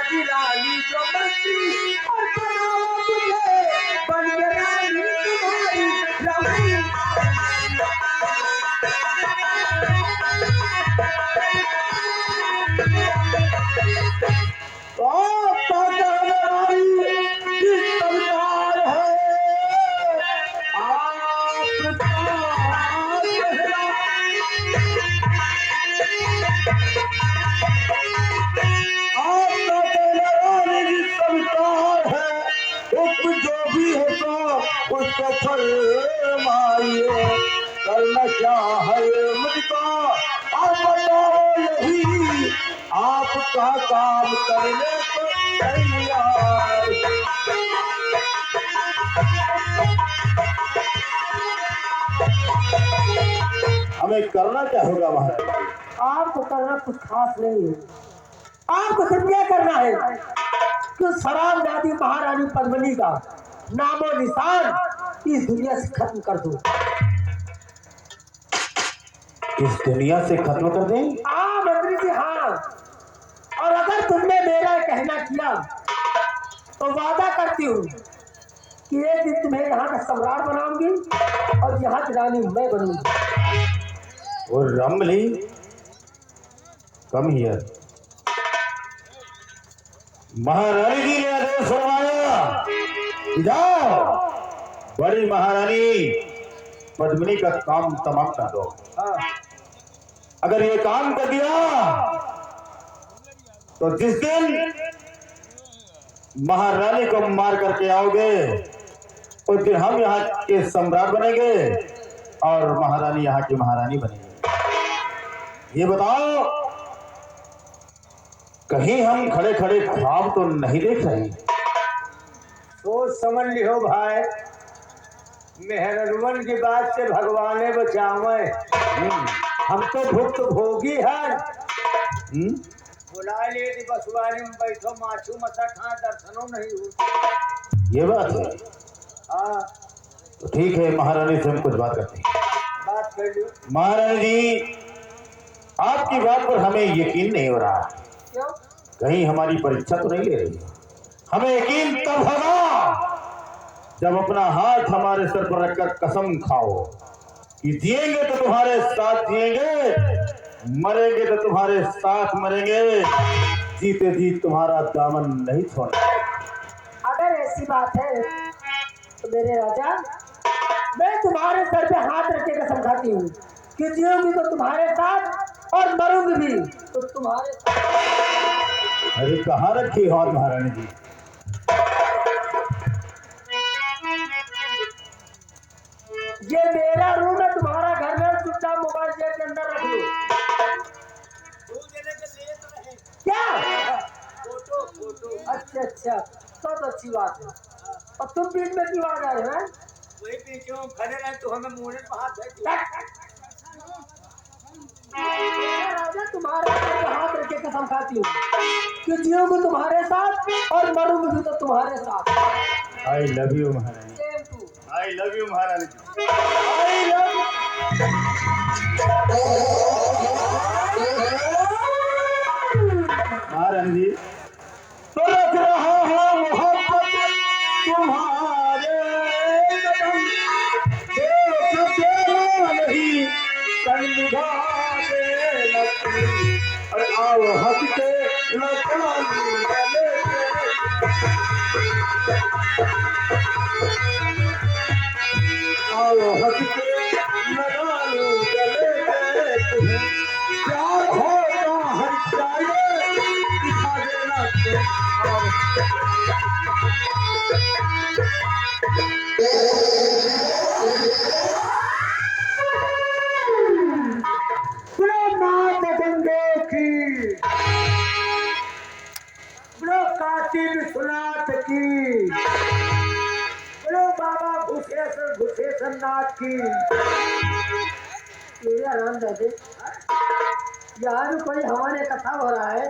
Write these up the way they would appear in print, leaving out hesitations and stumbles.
की रानी जो बस्ती और बनाओ मुझे बन के रानी तुम्हारी रमणी। उसको फरमाइए करना क्या है मुझको और बताओ यही आपका काम करने को तैयार। हमें करना क्या होगा महाराज? आपको करना कुछ खास नहीं है। आपको सिर्फ यह करना है कि शराब दादी महारानी पद्मिनी का नामो निशान इस दुनिया से खत्म कर दो। इस दुनिया से खत्म कर दें? हाँ मंत्री जी हाँ। और अगर तुमने मेरा कहना किया तो वादा करती हूँ कि एक दिन तुम्हें यहाँ का सम्राट बनाऊंगी और यहाँ की रानी मैं बनूंगी। और रमली कम हियर। महारानी जी ने आदेश फरमाया जाओ बड़ी महारानी पद्मिनी का काम तमाम कर दो। अगर ये काम कर दिया तो जिस दिन महारानी को मार करके आओगे उस दिन हम यहाँ के सम्राट बनेंगे और महारानी यहाँ की महारानी बनेगी। ये बताओ कहीं हम खड़े खड़े ख्वाब तो नहीं देख रहे? सोच समझ लियो भाई, मेहरबान की बात से भगवान बचावे। हम तो भुक्त भोगी हैं। बुला ले बसवारी में बैठो माछू मसा खा दर्शनों नहीं हो। ये बात है। हाँ तो ठीक है महारानी से हम कुछ बात करते हैं। बात कर लो महारानी जी। आपकी बात पर हमें यकीन नहीं हो रहा। क्यों? कहीं हमारी परीक्षा तो नहीं ले रही? हमें यकीन तब होगा जब अपना हाथ हमारे सर पर रखकर कसम खाओ कि जिएंगे तो तुम्हारे साथ जिएंगे, मरेंगे तो तुम्हारे साथ मरेंगे, जीते जी तुम्हारा दामन नहीं छोड़ना। अगर ऐसी बात है तो मेरे राजा मैं तुम्हारे सर पे हाथ रख के कसम खाती हूँ कि जिऊंगी तो तुम्हारे साथ और मरूंगी भी तो तुम्हारे साथ। अरे कहाँ रखी हाथ महारानी जी? ये मेरा रूम है, तुम्हारा घर है, चुपचाप मोबाइल जेब के अंदर रख लो। क्या? Photo photo. अच्छा अच्छा तो अच्छी बात है। और तुम बीच में क्यों आ गए हैं? वही पीछे खड़े रहे तो हमें मुंह में हाथ राजा तुम्हारे हाथ रख के कसम खाती हूँ कि जीऊंगी तुम्हारे साथ और मरूंगी भी तो तुम्हारे साथ। आई लव यू महारानी। आई लव यू महारानी। आई लव महारानी जी। तो रख रहा है मोहब्बत तुम्हारे कदम, देखते नहीं कंधा दे लगती और आओ हंसते लतानी गले आओ हंसते लगानो गले तुम्हें प्यार होता है चाहिए दिखा देना काशी विश्वनाथ की, बोलो बाबा घुसेश्वर नाथ की। आराम दादे यहाँ भी कोई हमारे कथा हो रहा है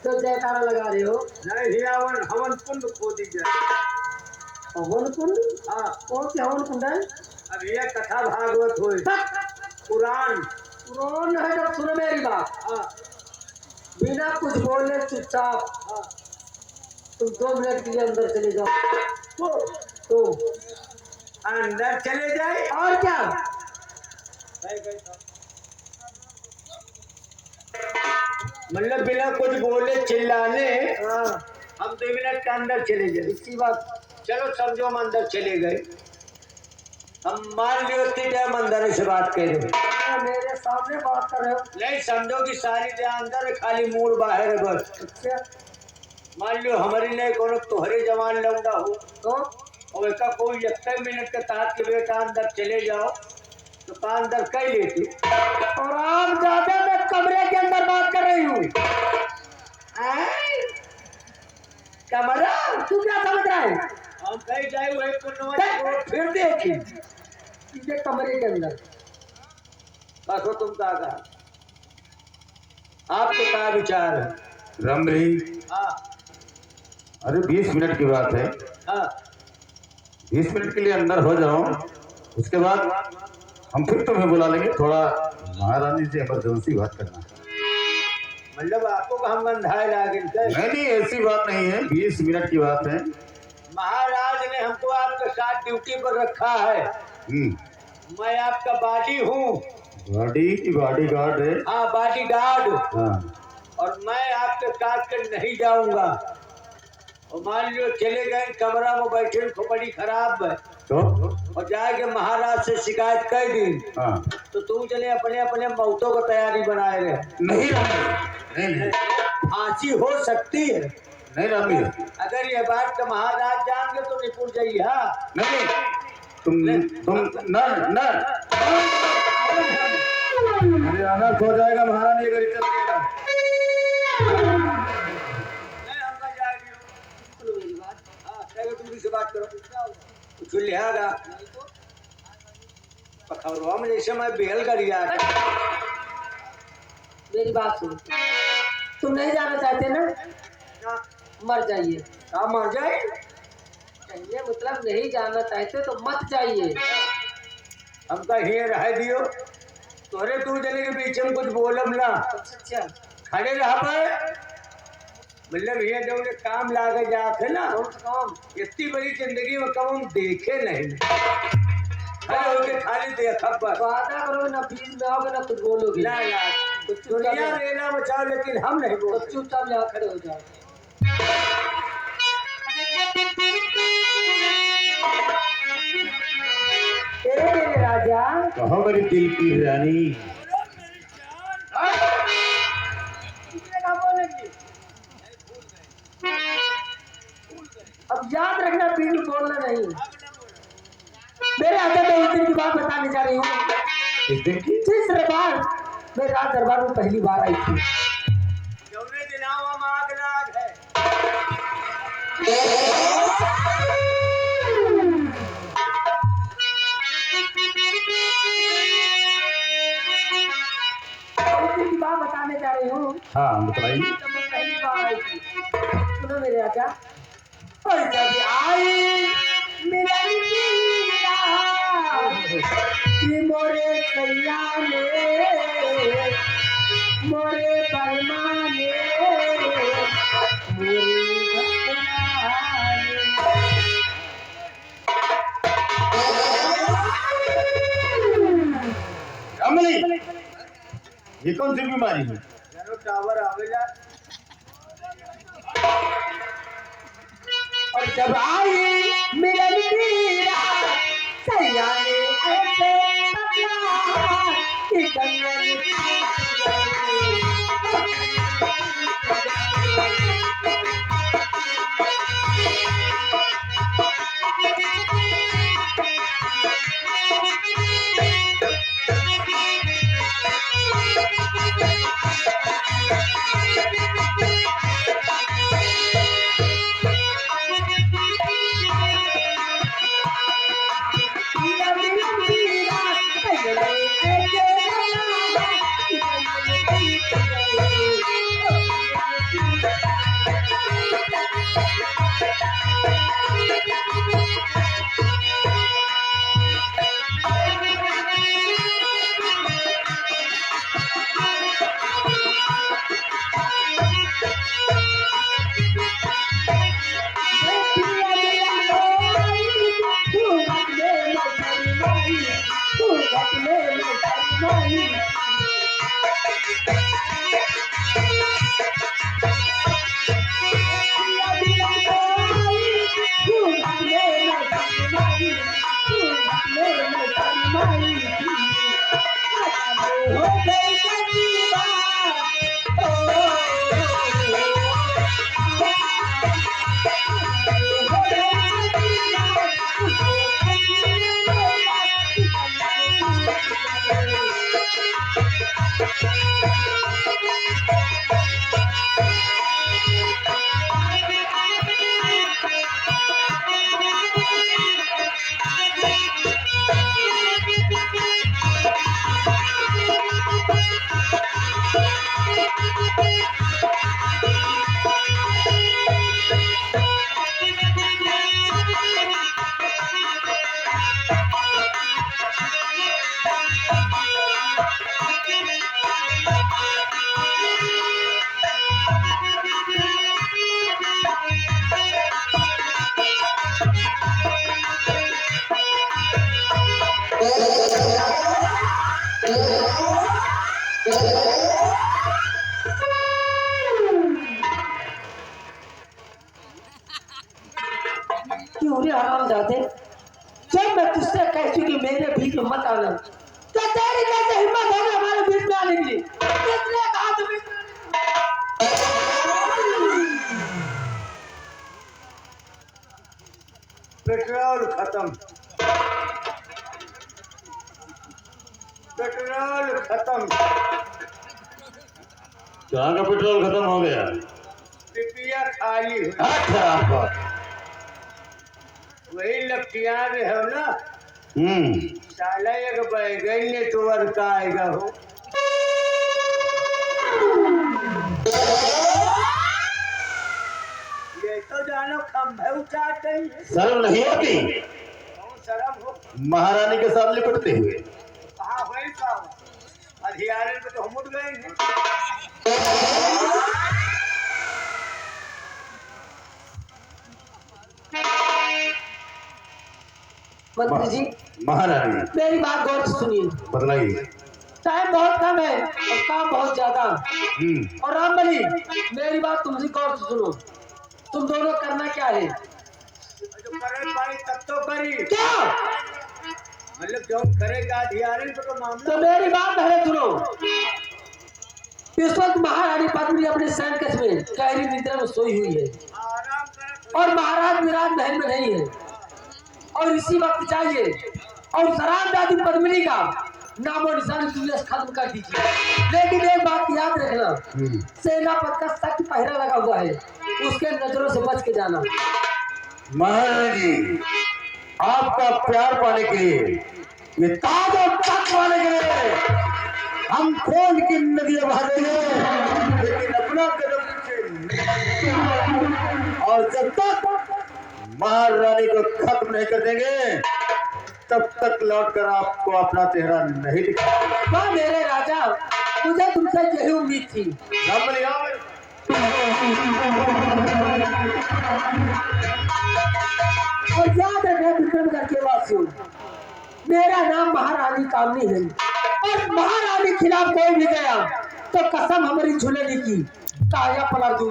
तो जयकारा लगा रहे हो? नहीं हवन कुंड खोदी जाए। हवन कुंड? हाँ। कौन सी हवन कुंड है? अब ये कथा भागवत हो पुराण है जब सुनो मेरी बात। हाँ। बिना कुछ बोलने चुपचाप तुम 2 मिनट के लिए अंदर चले जाओ। तो अंदर चले जाए और क्या? मतलब बिना कुछ बोले चिल्लाने हाँ हम 2 मिनट के अंदर चले जाए। इसी बात। चलो समझो हम अंदर चले गए। हम मान लियो उतनी टाइम अंदर से बात कर रहे हो। मेरे सामने बात कर रहे हो? नहीं समझो कि सारी टाइम अंदर है, खाली मूड बाहर है बस। अच्छा मान लियो हमारी नहीं कोनो तोहरे जवान लौंडा हो तो और एक कोई 1 मिनट के साथ के बेटा अंदर चले जाओ तो का अंदर कह लेती। और आप ज्यादा मैं कमरे के अंदर बात कर रही हूँ। कमरा तू क्या समझ रहा है? हम कहीं जाए वही पुनवा फिर देखी सीधे कमरे के अंदर। बस हो तुम कहा आपके क्या विचार है? रमरी हाँ अरे 20 मिनट की बात है। हाँ 20 मिनट के लिए अंदर हो जाओ, उसके बाद हम फिर तुम्हें बुला लेंगे। थोड़ा महारानी से इमरजेंसी बात करना है। मतलब आपको हम बंधाए लागे नहीं ऐसी बात नहीं है, 20 मिनट की बात है। महाराज ने हमको आपके साथ ड्यूटी पर रखा है। मैं आपका बाडी हूँ। बॉडी की बॉडी गार्ड है। हाँ बाडी गार्ड। हाँ और मैं आपके साथ के नहीं जाऊंगा। और मान लो चले गए कमरा में बैठे तो बड़ी खराब है तो और जाके महाराज से शिकायत कर दी हाँ तो तुम चले अपने अपने मौतों को तैयारी बनाए रहे। नहीं रमरी, नहीं फांसी हो सकती है। नहीं रमरी, अगर ये बात का महाराज जान गए तो निपुण जाइए। हाँ नहीं तुम न हरियाणा खो जाएगा महारानी अगर चल गया। से बात करो कुछ लिहागा पखरवा में जैसे मैं बेहल कर मेरी बात सुनो, तुम नहीं जाना चाहते ना? मर जाइए। हाँ मर जाए चाहिए मतलब नहीं जाना चाहते तो मत जाइए। हमका ही रह दियो तोरे तू जने के पीछे में कुछ बोलम ना। अच्छा खड़े रह पाए मतलब ये जो काम लागे जाते ना काम इतनी बड़ी जिंदगी में कब हम देखे नहीं। अरे खाली देखा बस वादा करोगे ना, बीच में आओगे ना कुछ बोलोगे ना दुनिया रेला बचाओ लेकिन हम नहीं बोल। चुपचाप यहाँ खड़े हो जाओ। मेरे राजा कहो मेरी दिल की रानी। अब याद रखना बीच में बोलना नहीं। मेरे आगे मैं उस दिन की बात बताने जा रही हूँ। इस दिन की जिस दरबार मैं राज दरबार में पहली बार आई थी। आग लाग है। की बात बताने जा रही हूँ। हाँ बताइए। पहली बार आई थी। सुनो मेरे राजा। और जब आई मिलन की मोरे सैया ने मोरे परमाने रमणी ये कौन सी बीमारी है? टावर आवेला और जब आई मिलन की रात सैया ने ऐसे पकड़ा कि कंगन क्यों रे हरामजादे, जब मैं तुझसे कहती कि मेरे बीच में मत आना, तो तेरी कैसे हिम्मत है हमारे बीच में आने की? किसने कहा तुम्हें? पेट्रोल खत्म, पेट्रोल खत्म। कहाँ का पेट्रोल खत्म हो गया? पिपिया खाली हुई। अच्छा, वही लपटिया में है ना। हम्म, साला एक बैगन नेटवर्क का आएगा हो। ये तो जानो खंभे उठाते ही है। शर्म नहीं होती कौन शर्म हो? महारानी के साथ लिपटते हुए? कहाँ भाई साहब, अधियारे पे तो हम उठ गए हैं। मंत्री जी, महारानी मेरी बात गौर से सुनिए। बतलाइए। टाइम बहुत कम है और काम बहुत ज्यादा। और रामबली, मेरी बात तुमसे गौर से सुनो। तुम दोनों करना क्या है? जो करे पाई तब तो करी। क्या? मतलब जो करेगा अधियारे पे तो मामला। तो मेरी बात पहले सुनो। इस वक्त महारानी पद्मिनी अपने सैनिक में गहरी निद्रा में सोई हुई है आराम करे। और महाराज विराट महल में नहीं है और इसी वक्त चाहिए और सराम दादी पद्मिनी का नामो निशान तुझे खत्म कर दीजिए। लेकिन एक बात याद रखना, सेनापति का सख्त पहरा लगा हुआ है, उसके नजरों से बच के जाना। महारानी जी, आपका प्यार पाने के लिए, ये ताज और तख्त पाने के लिए हम खून की नदी बहा देंगे, लेकिन अपना कदम नीचे। और जब तक महारानी को खत्म नहीं कर देंगे तब तक लौटकर आपको अपना चेहरा नहीं दिखाएंगे। वाह मेरे राजा, मुझे तुमसे यही उम्मीद थी। रामबली, और याद रखना विक्रमगढ़ के वासियों, मेरा नाम महारानी कामनी है और महारानी खिलाफ कोई भी गया तो कसम हमारी झूलेने की ताजा पलट दूं।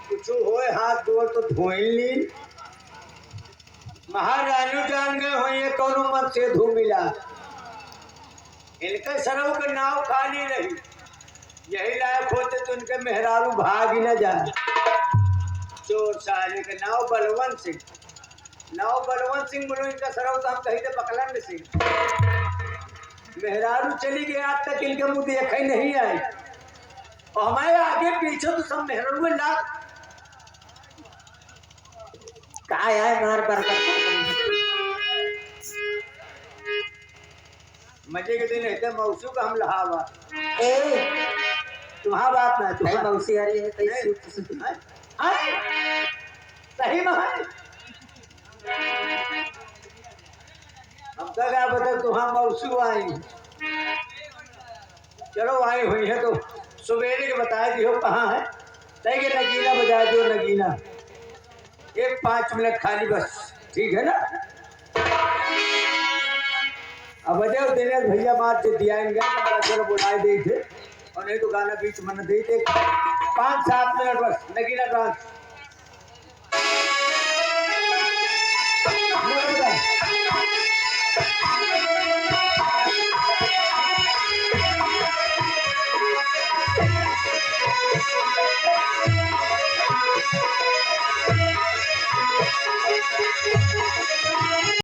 कुछ होए हाथ गोड़ तो धोई ली। महारानी जान गए हो ये कौन मत से धू मिला। इनके सरव के नाव खाली रही, यही लायक होते तो इनके मेहरारू भाग ही न जाए। चोर साले के नाव बलवंत सिंह, नाव बलवंत सिंह बोलो, इनका सरव तो हम कहीं थे पकलन सिंह। मेहरारू चली गई, आज तक इनके मुंह देखा ही नहीं आए और हमारे आगे पीछे तो सब मेहरारू में लाख काय है मार बरकत। मजे के दिन है मौसू का हम लहावा। ए तुम्हारा बात ना भाई तुम्हारा मौसी आ रही है, कहीं सही में है। हम तो क्या बता, तुम्हारा मौसू आई। चलो आई हुई है तो सवेरे के बता दियो कहाँ है। सही के नगीना बजा दियो, नगीना एक 5 मिनट खाली बस, ठीक है ना? अब अजय दिनेश भैया मार से दियाएंगे चलो बुलाए दे थे और नहीं तो गाना बीच में दे थे 5-7 मिनट बस नगीना डांस